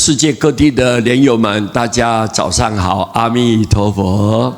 世界各地的莲友们，大家早上好，阿弥陀佛。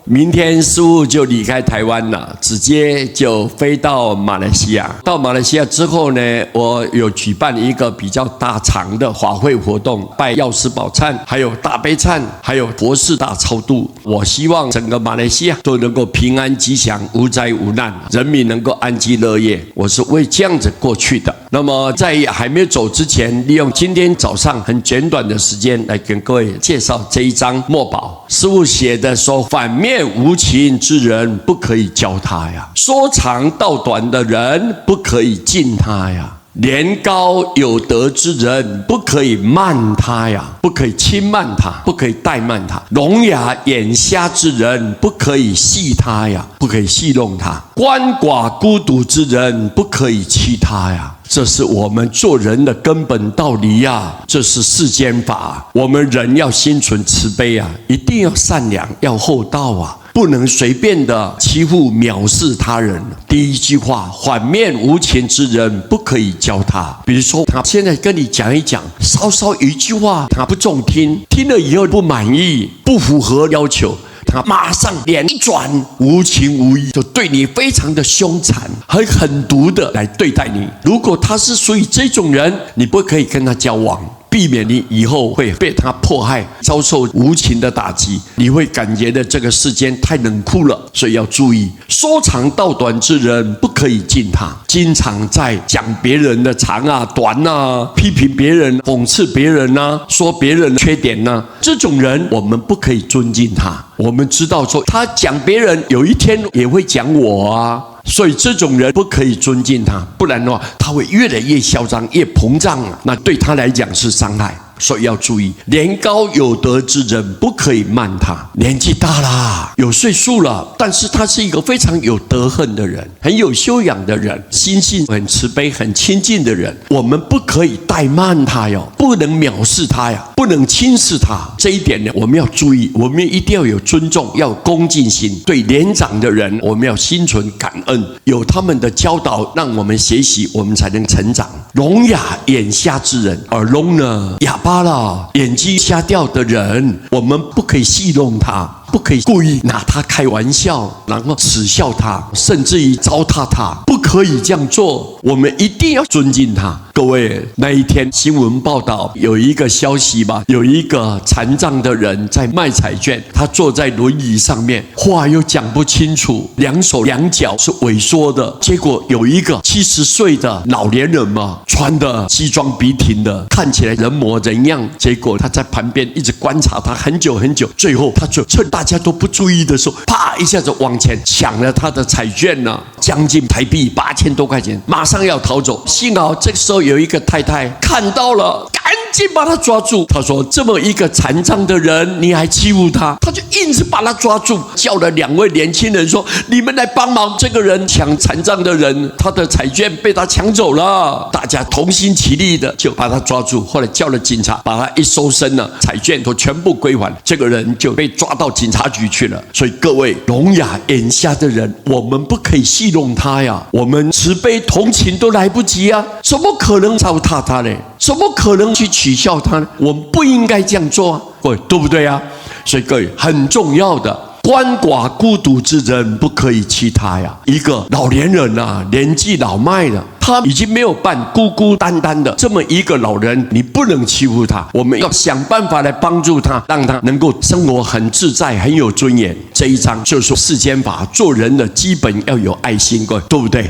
明天师父就离开台湾了，直接就飞到马来西亚。到马来西亚之后呢，我有举办一个比较大场的法会活动，拜药师宝忏，还有大悲忏，还有佛事大超度。我希望整个马来西亚都能够平安吉祥，无灾无难，人民能够安居乐业。我是为这样子过去的。那么在还没有走之前，利用今天早上很简短的时间来跟各位介绍这一张墨宝。师父写的说，反面无情之人不可以教他呀，说长道短的人不可以敬他呀，年高有德之人不可以慢他呀，不可以轻慢他，不可以怠慢他，聋哑眼瞎之人不可以戏他呀，不可以戏弄他，鳏寡孤独之人不可以欺他呀。这是我们做人的根本道理呀，这是世间法。我们人要心存慈悲啊，一定要善良，要厚道啊，不能随便的欺负藐视他人。第一句话，反面无情之人不可以教他。比如说他现在跟你讲一讲，稍稍一句话他不中听，听了以后不满意，不符合要求，他马上脸一转，无情无义，就对你非常的凶残，狠毒的来对待你。如果他是属于这种人，你不可以跟他交往，避免你以后会被他迫害，遭受无情的打击，你会感觉的这个世间太冷酷了。所以要注意，说长道短之人不可以敬他，经常在讲别人的长啊短啊，批评别人，讽刺别人啊，说别人的缺点啊，这种人我们不可以尊敬他。我们知道说他讲别人，有一天也会讲我啊，所以这种人不可以尊敬他，不然的话他会越来越嚣张，越膨胀啊，那对他来讲是伤害。所以要注意，年高有德之人不可以慢他。年纪大啦，有岁数了，但是他是一个非常有德行的人，很有修养的人，心性很慈悲很亲近的人，我们不可以怠慢他哟，不能藐视他呀，不能轻视他。这一点呢，我们要注意，我们一定要有尊重，要有恭敬心。对年长的人，我们要心存感恩，有他们的教导让我们学习，我们才能成长。聋哑眼瞎之人，耳聋呢，哑巴了，眼睛瞎掉的人，我们不可以戏弄他，不可以故意拿他开玩笑，然后耻笑他，甚至于糟蹋他，不可以这样做。我们一定要尊敬他。各位，那一天新闻报道有一个消息吧，有一个残障的人在卖彩券，他坐在轮椅上面，话又讲不清楚，两手两脚是萎缩的。结果有一个70岁的老年人嘛，穿的西装笔挺的，看起来人模人样。结果他在旁边一直观察他很久很久，最后他就趁大家都不注意的时候，啪一下子往前抢了他的彩券呢，将近台币8000多块钱，马上要逃走。幸好这个时候有一个太太看到了，赶紧把他抓住。他说，这么一个残障的人你还欺负他，他就硬是把他抓住，叫了2位年轻人说，你们来帮忙，这个人抢残障的人，他的彩券被他抢走了。大家同心齐力的就把他抓住，后来叫了警察，把他一搜身了，彩券都全部归还，这个人就被抓到警察局去了。所以各位，聋哑眼瞎的人，我们不可以戏弄他呀，我们慈悲同情都来不及啊，怎么可能糟蹋他呢？怎么可能去取笑他呢？我们不应该这样做啊，各位，对不对啊？所以各位，很重要的，鳏寡孤独之人不可以欺他呀。一个老年人啊，年纪老迈了，他已经没有伴，孤孤单单的这么一个老人，你不能欺负他，我们要想办法来帮助他，让他能够生活很自在，很有尊严。这一章就是说世间法，做人的基本要有爱心，各位，对不对？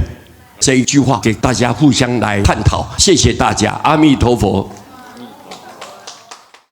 这一句话给大家互相来探讨。谢谢大家，阿弥陀佛。